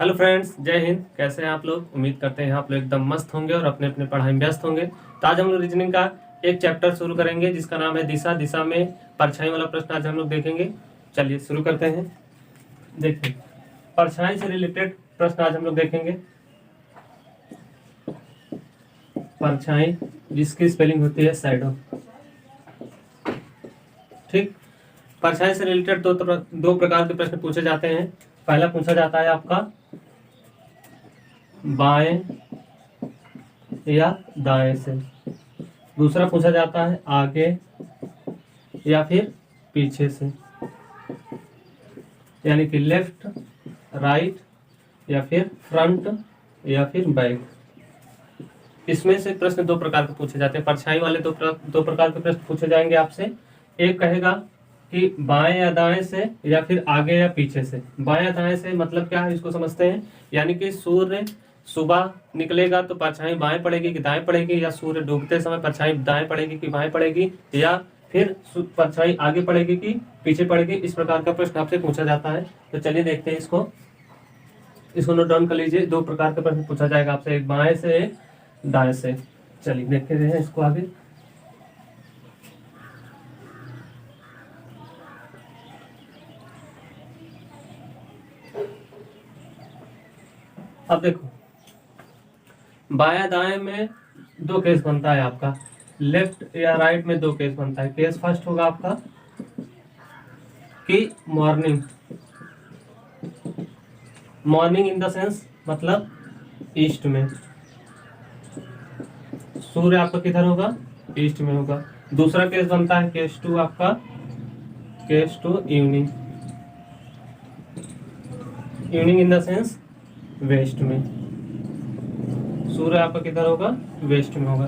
Hello friends, जय हिंद। कैसे हैं आप लोग? उम्मीद करते हैं आप लोग एकदम मस्त होंगे और अपने अपने पढ़ाई में व्यस्त होंगे। तो आज हम लोग रीजनिंग का एक चैप्टर शुरू करेंगे जिसका नाम है दिशा। दिशा में परछाई वाला प्रश्न आज हम लोग देखेंगे। चलिए शुरू करते हैं। देखिए, परछाई से रिलेटेड प्रश्न आज हम लोग देखेंगे। परछाई जिसकी स्पेलिंग होती है शैडो। ठीक, परछाई से रिलेटेड दो प्रकार के प्रश्न पूछे जाते हैं। पहला पूछा जाता है आपका बाएं या दाएं से, दूसरा पूछा जाता है आगे या फिर पीछे से, यानी कि लेफ्ट, राइट या फिर फ्रंट या फिर बैक। इसमें से प्रश्न दो प्रकार के पूछे जाते हैं। परछाई वाले दो प्रकार के प्रश्न पूछे जाएंगे आपसे। एक कहेगा कि बाएं या दाएं से या फिर आगे या पीछे से। बाएं या दाएं से मतलब क्या है, इसको समझते हैं। यानी कि सूर्य सुबह निकलेगा तो परछाई बाएं पड़ेगी कि दाएं पड़ेगी, या सूर्य डूबते समय परछाई दाएं पड़ेगी कि बाएं पड़ेगी, या फिर परछाई आगे पड़ेगी कि पीछे पड़ेगी। इस प्रकार का प्रश्न आपसे पूछा जाता है। तो चलिए देखते हैं इसको नोट डाउन कर लीजिए। दो प्रकार का प्रश्न पूछा जाएगा आपसे, एक बाएं से एक दाएं से। चलिए देखते हैं इसको आगे। अब देखो, बाया दाएं में दो केस बनता है आपका, लेफ्ट या राइट में दो केस बनता है। केस फर्स्ट होगा आपका कि मॉर्निंग इन द सेंस मतलब ईस्ट में, सूर्य आपका किधर होगा, ईस्ट में होगा। दूसरा केस बनता है केस टू आपका, case two evening in the sense west में, सूर्य आपका किधर होगा, वेस्ट में होगा।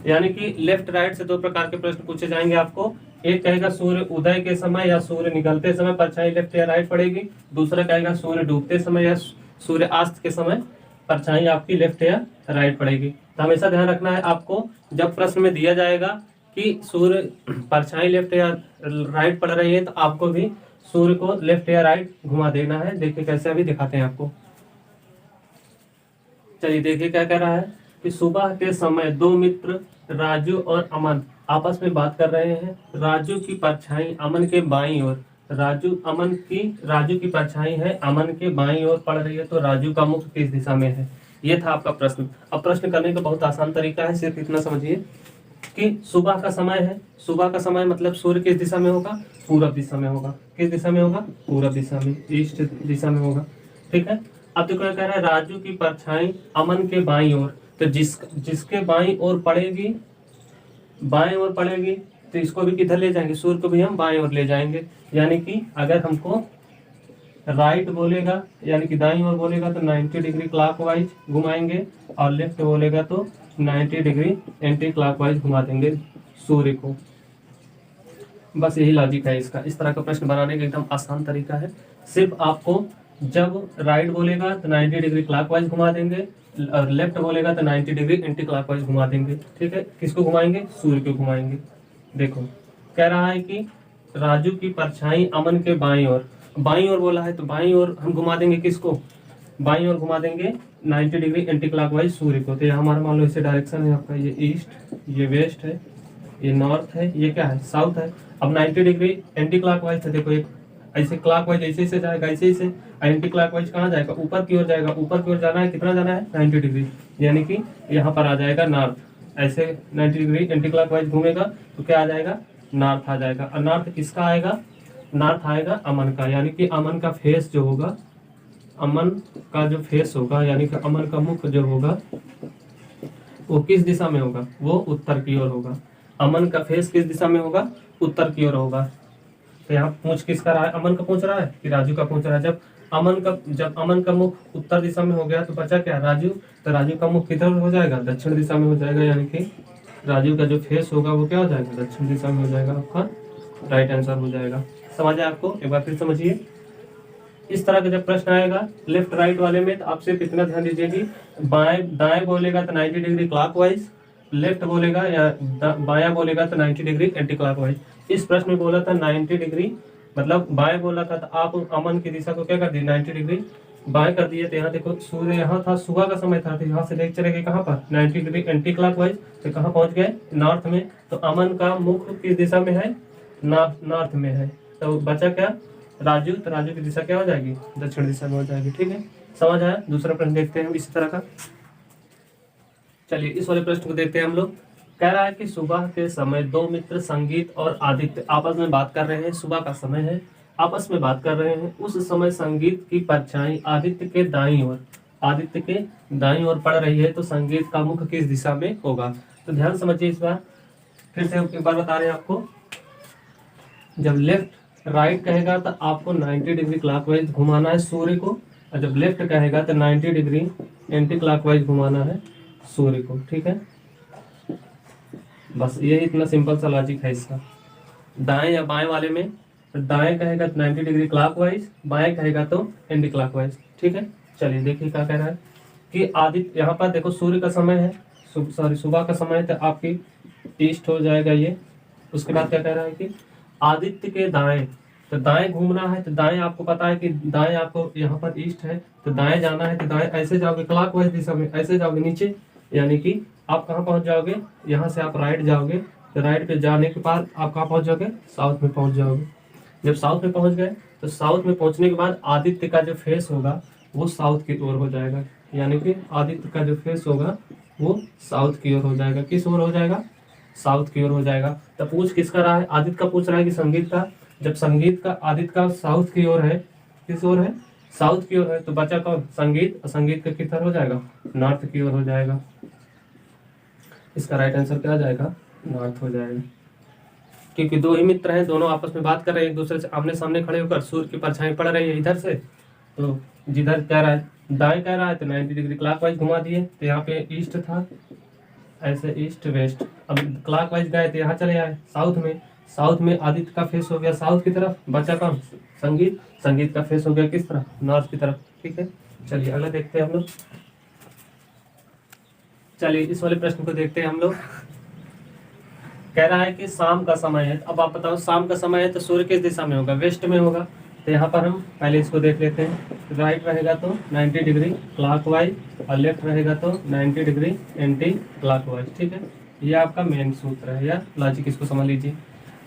यानी कि लेफ्ट राइट से दो प्रकार के प्रश्न पूछे जाएंगे आपको। एक कहेगा सूर्य उदय के समय या सूर्य निकलते समय परछाई लेफ्ट या राइट पड़ेगी। दूसरा कहेगा सूर्य डूबते समय या सूर्य अस्त के समय परछाई आपकी लेफ्ट या राइट पड़ेगी। तो हमेशा ध्यान रखना है आपको, जब प्रश्न में दिया जाएगा कि सूर्य परछाई लेफ्ट या राइट पड़ रही है तो आपको भी सूर्य को लेफ्ट या राइट घुमा देना है। देखिए कैसे अभी दिखाते हैं आपको। चलिए देखिए क्या कह रहा है कि सुबह के समय दो मित्र राजू और अमन आपस में बात कर रहे हैं। राजू की परछाई अमन के बाईं ओर, राजू की परछाई है अमन के बाईं ओर पड़ रही है, तो राजू का मुख किस दिशा में है। ये था आपका प्रश्न। अब प्रश्न करने का बहुत आसान तरीका है, सिर्फ इतना समझिए कि सुबह का समय है। सुबह का समय मतलब सूर्य किस दिशा में होगा, पूरब दिशा में होगा। किस दिशा में होगा, पूरब दिशा में, ईस्ट दिशा में होगा। ठीक है। अब देखो क्या कह रहा है, राजू की परछाई अमन के बाईं ओर, तो जिसके बाईं ओर पड़ेगी, बाएं ओर पड़ेगी, तो इसको भी किधर ले जाएंगे, सूर्य को भी हम बाएं ओर ले जाएंगे। यानी कि अगर हमको राइट बोलेगा यानी कि दाईं ओर बोलेगा तो 90 डिग्री क्लॉकवाइज घुमाएंगे, और लेफ्ट बोलेगा तो 90 डिग्री एंटी क्लॉकवाइज घुमा देंगे सूर्य को। बस यही लॉजिक है इसका। इस तरह का प्रश्न बनाने का एकदम आसान तरीका है। सिर्फ आपको जब राइट बोलेगा तो 90 डिग्री क्लॉकवाइज घुमा देंगे, और लेफ्ट बोलेगा तो 90 डिग्री एंटी क्लॉकवाइज घुमा देंगे। ठीक है। किसको घुमाएंगे, सूर्य को घुमाएंगे। देखो कह रहा है कि राजू की परछाई अमन के बाईं ओर, बाईं ओर बोला है तो बाईं ओर हम घुमा देंगे किसको, बाईं ओर घुमा देंगे 90 डिग्री एंटी क्लॉकवाइज सूर्य को। तो ये हमारा मान लो इसे डायरेक्शन है आपका, ये ईस्ट, ये वेस्ट है, ये नॉर्थ है, ये क्या है, साउथ है। अब 90 डिग्री एंटी क्लॉकवाइज है, देखो एक ऐसे क्लॉकवाइज ऐसे से जाएगा, ऐसे से एंटी क्लॉकवाइज कहाँ जाएगा, ऊपर की ओर जाएगा। ऊपर की ओर जाना है, कितना जाना है, 90 डिग्री, यानी कि यहाँ पर आ जाएगा नॉर्थ। ऐसे 90 डिग्री एंटी क्लॉकवाइज घूमेगा तो क्या आ जाएगा, नॉर्थ आ जाएगा। और नॉर्थ किसका आएगा, नॉर्थ आएगा अमन का। यानी कि अमन का फेस जो होगा, अमन का जो फेस होगा यानी कि अमन का मुख जो होगा वो किस दिशा में होगा, वो उत्तर की ओर होगा। अमन का फेस किस दिशा में होगा, उत्तर की ओर होगा। तो यहाँ पूछ किसका रहा है, अमन का पूछ रहा है कि राजू का पूछ रहा है। जब अमन का मुख उत्तर दिशा में हो गया तो बचा क्या, राजू। तो राजू का मुख किधर हो जाएगा, दक्षिण दिशा में हो जाएगा। यानी कि राजू का जो फेस होगा वो क्या हो जाएगा, दक्षिण दिशा में हो जाएगा। आपका राइट आंसर हो जाएगा। समझ आया आपको, एक बार फिर समझिए। इस तरह का जब प्रश्न आएगा लेफ्ट राइट वाले में, तो आप सिर्फ इतना ध्यान दीजिए कि दाएं बोलेगा तो 90 डिग्री क्लॉकवाइज, लेफ्ट बोलेगा या बायां बोलेगा तो 90 डिग्री एंटी क्लॉकवाइज। इस प्रश्न में बोला था 90 डिग्री, मतलब बाएं बोला था तो आप अमन की दिशा को क्या कर दिए, 90 डिग्री बाएं कर दिए तो यहाँ देखो सूर्य यहाँ था, सुबह का समय था, तो यहाँ से लेके चले गए कहाँ पर 90 डिग्री एंटी क्लॉकवाइज, तो कहाँ पहुंच गए नॉर्थ में। तो अमन का मुख किस दिशा में है, नॉर्थ में है। तो बचा क्या, राजू, तो राजू की दिशा क्या हो जाएगी, दक्षिण दिशा में हो जाएगी। ठीक है, समझ आया। दूसरा प्रश्न देखते हैं हम इसी तरह का। चलिए इस वाले प्रश्न को देखते हैं हम लोग। कह रहा है कि सुबह के समय दो मित्र संगीत और आदित्य आपस में बात कर रहे हैं। सुबह का समय है, आपस में बात कर रहे हैं। उस समय संगीत की परछाई आदित्य के दाईं ओर पड़ रही है, तो संगीत का मुख किस दिशा में होगा। तो ध्यान समझिए इस बार, फिर से एक बार बता रहे हैं आपको। जब लेफ्ट राइट कहेगा तो आपको 90 डिग्री क्लॉकवाइज घुमाना है सूर्य को, और जब लेफ्ट कहेगा तो 90 डिग्री एंटी क्लॉकवाइज घुमाना है सूर्य को। ठीक है, बस ये इतना सिंपल सा लॉजिक है इसका। दाएं या बाएं वाले में, तो दाएं कहेगा तो 90 डिग्री क्लॉकवाइज, बाएं कहेगा तो एंटी क्लॉकवाइज। ठीक है, चलिए देखिए क्या कह रहा है कि आदित्य, यहाँ पर देखो सूर्य का समय है, सुबह का समय है, तो आपकी ईस्ट हो जाएगा ये। उसके बाद क्या कह रहा है कि आदित्य के दाएं, तो दाएं घूमना है, तो दाएं आपको पता है कि दाएं आपको यहाँ पर ईस्ट है, तो दाएं जाना है, तो दाएं ऐसे जाओगे क्लॉकवाइज दिशा में, ऐसे जाओगे नीचे, यानी कि आप कहाँ पहुंच जाओगे, यहाँ से आप राइट जाओगे, तो राइट पे जाने के बाद आप कहाँ पहुंच जाओगे, साउथ में पहुंच जाओगे। जब साउथ में पहुंच गए, तो साउथ में पहुंचने के बाद आदित्य का जो फेस होगा वो साउथ की ओर हो जाएगा, यानी कि आदित्य का जो फेस होगा वो साउथ की ओर हो जाएगा। किस ओर हो जाएगा, साउथ की ओर हो जाएगा। तो पूछ किसका रहा है, आदित्य का पूछ रहा है कि संगीत का। जब संगीत का, आदित्य का साउथ की ओर है, किस ओर है, साउथ की ओर है, तो बचा कौन, संगीत, और संगीत का किधर हो जाएगा, नॉर्थ की ओर हो जाएगा। इसका राइट आंसर क्या आ जाएगा, नॉर्थ हो जाएगा। क्योंकि दो ही मित्र हैं, दोनों आपस में बात कर रहे हैं, एक दूसरे से आमने सामने खड़े होकर, सूर्य की परछाई पड़ रही है इधर से, तो जिधर कह रहा है दाएं कह रहा है, तो 90 डिग्री क्लॉकवाइज घुमा दिए, तो यहाँ पे ईस्ट था, ऐसे ईस्ट वेस्ट। अब क्लॉकवाइज गए तो यहाँ चले आए साउथ में, साउथ में आदित्य का फेस हो गया साउथ की तरफ, बचा कौन, संगीत, संगीत का फेस हो गया किस तरफ, नॉर्थ की तरफ। ठीक है, चलिए अगला देखते हैं हम लोग। चलिए इस वाले प्रश्न को देखते हैं हम लोग। कह रहा है कि शाम का समय है। अब आप बताओ, शाम का समय है तो सूर्य किस दिशा में होगा, वेस्ट में होगा। तो यहाँ पर हम पहले इसको देख लेते हैं। राइट रहेगा तो 90 डिग्री क्लॉकवाइज, और लेफ्ट रहेगा तो 90 डिग्री एंटी क्लॉकवाइज। ठीक है, ये आपका मेन सूत्र है या लॉजिक, इसको समझ लीजिए।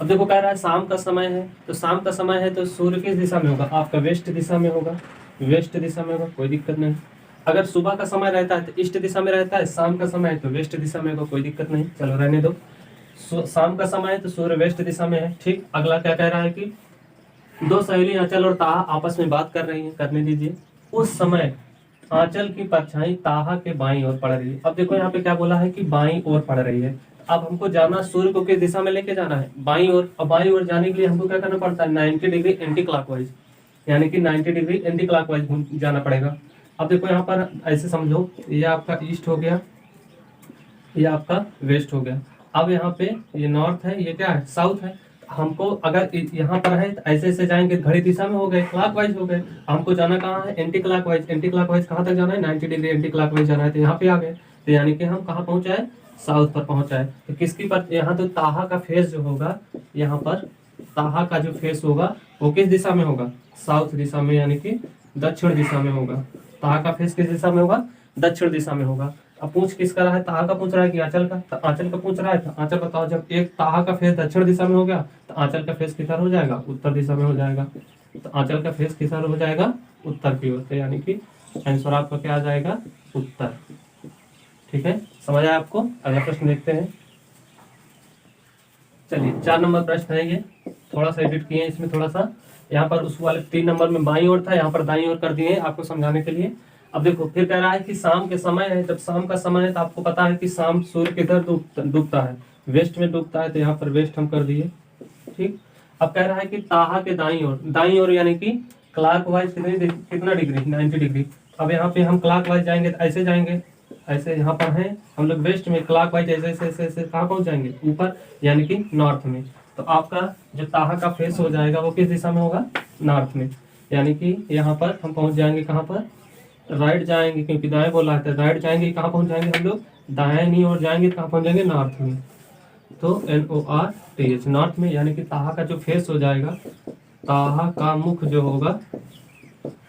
अब देखो कह रहा है शाम का समय है, तो शाम का समय है तो सूर्य किस दिशा में होगा, आपका वेस्ट दिशा में होगा, वेस्ट दिशा में होगा, कोई दिक्कत नहीं। अगर सुबह का समय रहता है तो ईस्ट दिशा में रहता है, शाम का समय है तो वेस्ट दिशा में होगा, कोई दिक्कत नहीं, चलो रहने दो। शाम का समय है तो सूर्य वेस्ट दिशा में है। ठीक, अगला क्या कह रहा है कि दो सहेली आंचल और ताहा आपस में बात कर रही हैं, करने दीजिए। उस समय आंचल की परछाई ताहा के बाईं ओर पड़ रही है। अब देखो यहाँ पे क्या बोला है कि बाईं ओर पड़ रही है। अब हमको जाना, सूर्य को किस दिशा में लेके जाना है, बाईं ओर। और बाईं ओर जाने के लिए हमको क्या करना पड़ता है, 90 डिग्री एंटी क्लॉकवाइज, यानी कि 90 डिग्री एंटी क्लॉकवाइज जाना पड़ेगा। अब देखो यहाँ पर ऐसे समझो, ये आपका ईस्ट हो गया, ये आपका वेस्ट हो गया। अब यहाँ पे ये नॉर्थ है, ये क्या है, साउथ है। हमको अगर यहाँ पर है तो ऐसे ऐसे जाएंगे, घड़ी दिशा में हो गए, क्लॉकवाइज हो गए। हमको जाना कहाँ है, एंटी क्लॉकवाइज। एंटी क्लॉकवाइज कहाँ तक जाना है, 90 डिग्री एंटी क्लॉकवाइज जाना है, तो यहाँ पे आ गए। तो यानी कि हम कहाँ पहुंचे हैं, साउथ पर पहुंचा है। तो किसकी पर, यहाँ तो ताहा का फेस जो होगा, यहाँ पर ताहा का जो फेस होगा वो किस दिशा में होगा, साउथ दिशा में, यानी कि दक्षिण दिशा में होगा। ताहा का फेस किस दिशा में होगा, दक्षिण दिशा में होगा। अब पूछ किसका रहा है, ताहा का पूछ रहा है कि आंचल का, तो आंचल का पूछ रहा है। तो आंचल बताओ, जब एक ताहा का फेस दक्षिण दिशा में हो गया तो आंचल का फेस किधर हो जाएगा, उत्तर दिशा में हो जाएगा। तो आंचल का फेस किधर हो जाएगा, उत्तर की ओर, यानी कि आंसर आपका क्या आ जाएगा, उत्तर। ठीक है, समझ आया आपको। अगला प्रश्न देखते हैं। चलिए 4 नंबर प्रश्न है ये, थोड़ा सा एडिट किए हैं इसमें, थोड़ा सा यहाँ पर उस वाले 3 नंबर में बाईं ओर था, यहाँ पर दाईं ओर कर दिए आपको समझाने के लिए। अब देखो फिर कह रहा है कि शाम के समय है। जब शाम का समय है तो आपको पता है कि शाम सूर्य किधर डूबता है, वेस्ट में डूबता है, तो यहाँ पर वेस्ट हम कर दिए। ठीक, अब कह रहा है कि ताहा के दाईं ओर यानी कि क्लॉकवाइज कितना डिग्री, 90 डिग्री। अब यहाँ पे हम क्लॉकवाइज जाएंगे तो ऐसे जाएंगे, ऐसे यहाँ पर है हम लोग वेस्ट में, क्लॉकवाइज ऐसे ऐसे ऐसे ऐसे कहाँ पहुंच जाएंगे, ऊपर, यानी कि नॉर्थ में। तो आपका जो ताहा का फेस हो जाएगा वो किस दिशा में होगा, नॉर्थ में, यानी कि यहाँ पर हम पहुंच जाएंगे कहाँ पर, राइट जाएंगे, क्योंकि दाएं बोला है, राइट जाएंगे, कहाँ पहुंच जाएंगे हम लोग, दाएं ओर जाएंगे, कहाँ पहुंच जाएंगे, नॉर्थ में। तो NORTH, नॉर्थ में, यानी कि ताहा का जो फेस हो जाएगा, ताहा का मुख जो होगा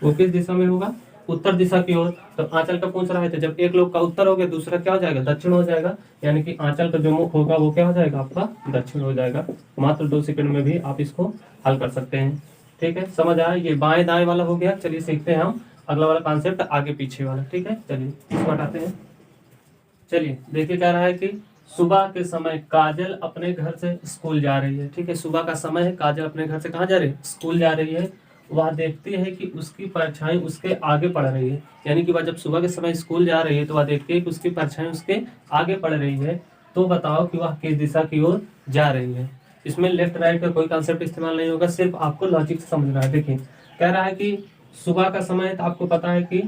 वो किस दिशा में होगा, उत्तर दिशा की ओर, तो आंचल का पूछ रहा है, तो जब एक लोग का उत्तर हो गया, दूसरा क्या हो जाएगा, दक्षिण हो जाएगा, यानी कि आंचल का जो मुख होगा वो क्या हो जाएगा, आपका दक्षिण हो जाएगा। मात्र 2 सेकंड में भी आप इसको हल कर सकते हैं। ठीक है, समझ आया, ये बाएं दाएं वाला हो गया। चलिए सीखते हैं हम अगला वाला कॉन्सेप्ट, आगे पीछे वाला। ठीक है, चलिए इसको हटाते हैं। चलिए देखिए, कह रहा है कि सुबह के समय काजल अपने घर से स्कूल जा रही है। ठीक है, सुबह का समय है, काजल अपने घर से कहाँ जा रही है, स्कूल जा रही है। वह देखती है कि उसकी परछाई उसके आगे पड़ रही है, यानी कि वह जब सुबह के समय स्कूल जा रही है तो वह देखती है कि उसकी परछाई उसके आगे पड़ रही है। तो बताओ कि वह किस दिशा की ओर जा रही है। इसमें लेफ्ट राइट का कोई कॉन्सेप्ट इस्तेमाल नहीं होगा, सिर्फ आपको लॉजिक से समझना है। देखिए, कह रहा है कि सुबह का समय है, तो आपको पता है कि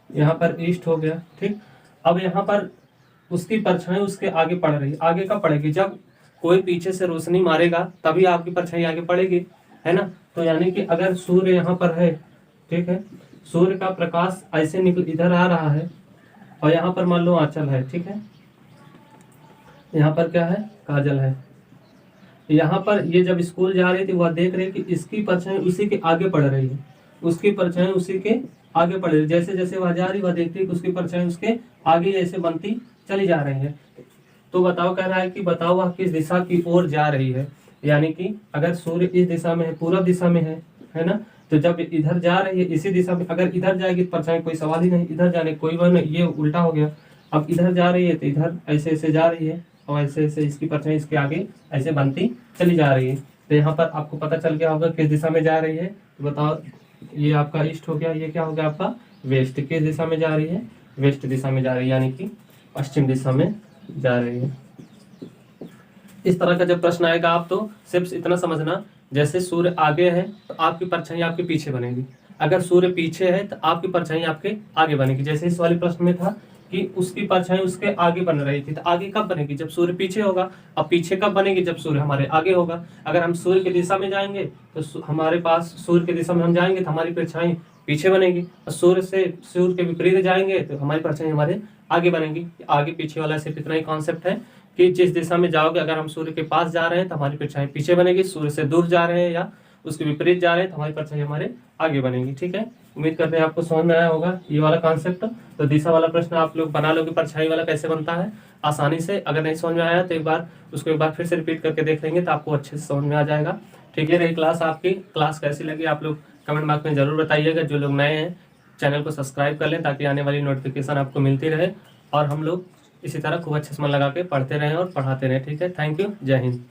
यहाँ पर ईस्ट हो गया। ठीक, अब यहाँ पर उसकी परछाई उसके आगे पड़ रही है। आगे कब पड़ेगी, जब कोई पीछे से रोशनी मारेगा तभी आपकी परछाई आगे पड़ेगी, है ना। तो यानी कि अगर सूर्य यहाँ पर है, ठीक है, सूर्य का प्रकाश ऐसे निकल इधर आ रहा है, और यहाँ पर मान लो आंचल है, ठीक है, यहाँ पर क्या है, काजल है। यहाँ पर ये जब स्कूल जा रही थी, वह देख रही कि इसकी परछाई उसी के आगे पड़ रही है, उसकी परछाई उसी के आगे पड़ रही है। जैसे जैसे वह जा रही, वह देखती है कि उसकी परछाई उसके आगे ऐसे बनती चली जा रही है। तो बताओ, कह रहा है कि बताओ वह किस दिशा की ओर जा रही है। यानी कि अगर सूर्य इस दिशा में है, पूर्व दिशा में है ना, तो जब इधर जा रही है इसी दिशा में, अगर इधर जाएगी तो परछाई कोई सवाल ही नहीं, इधर जाने कोई बात नहीं, ये उल्टा हो गया। अब इधर जा रही है तो इधर ऐसे ऐसे जा रही है, और ऐसे ऐसे इसकी परछाई इसके आगे ऐसे बनती चली जा रही है। तो यहाँ पर आपको पता चल गया होगा किस दिशा में जा रही है। तो बताओ, ये आपका ईस्ट हो गया, ये क्या हो गया आपका वेस्ट। किस दिशा में जा रही है, वेस्ट दिशा में जा रही है, यानी कि पश्चिम दिशा में जा रही है। इस तरह का जब प्रश्न आएगा, आप तो सिर्फ इतना समझना, जैसे सूर्य आगे है तो आपकी परछाई आपके पीछे बनेगी, अगर सूर्य पीछे है तो आपकी परछाई आपके आगे बनेगी। जैसे इस वाले प्रश्न में था कि उसकी परछाई उसके आगे बन रही थी, तो आगे कब बनेगी, जब सूर्य पीछे होगा। अब पीछे कब बनेगी, जब सूर्य हमारे आगे होगा। अगर हम सूर्य की दिशा में जाएंगे तो हमारे पास सूर्य की दिशा में हम जाएंगे तो हमारी परछाई पीछे बनेगी, और सूर्य के विपरीत जाएंगे तो हमारी परछाई हमारे आगे बनेगी। आगे पीछे वाला सिर्फ इतना ही कॉन्सेप्ट है कि जिस दिशा में जाओगे, अगर हम सूर्य के पास जा रहे हैं तो हमारी परछाई पीछे बनेगी, सूर्य से दूर जा रहे हैं या उसके विपरीत जा रहे हैं तो हमारी परछाई हमारे आगे बनेगी। ठीक है, उम्मीद करते हैं आपको समझ में आया होगा ये वाला कॉन्सेप्ट। तो दिशा वाला प्रश्न आप लोग बना लोगे, परछाई वाला कैसे बनता है आसानी से। अगर नहीं समझ में आया तो एक बार फिर से रिपीट करके देख लेंगे तो आपको अच्छे से समझ में आ जाएगा। ठीक है, रही क्लास आपकी, क्लास कैसी लगी आप लोग कमेंट बॉक्स में जरूर बताइएगा। जो लोग नए हैं चैनल को सब्सक्राइब कर लें ताकि आने वाली नोटिफिकेशन आपको मिलती रहे, और हम लोग इसी तरह खूब अच्छे से मन लगा के पढ़ते रहें और पढ़ाते रहें। ठीक है, थैंक यू, जय हिंद।